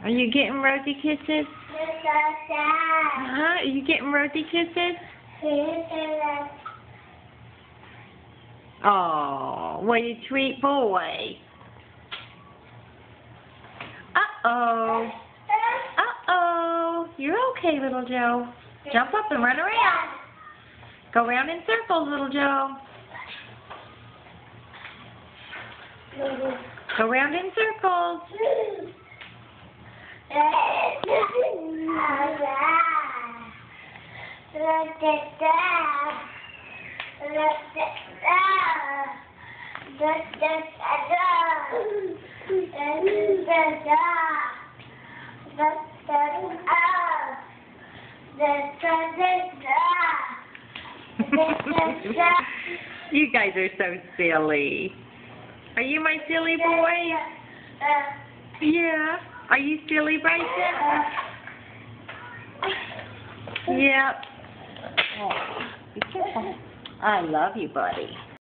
Are you getting rosy kisses? Are you getting rosy kisses? Oh, what a sweet boy. Uh-oh. Uh-oh. You're okay, little Joe. Jump up and run around. Go around in circles, little Joe. Go around in circles. You guys are so silly. Are you my silly boy? Yeah. Are you silly, Bryson? Yep. Oh, be careful. I love you, buddy.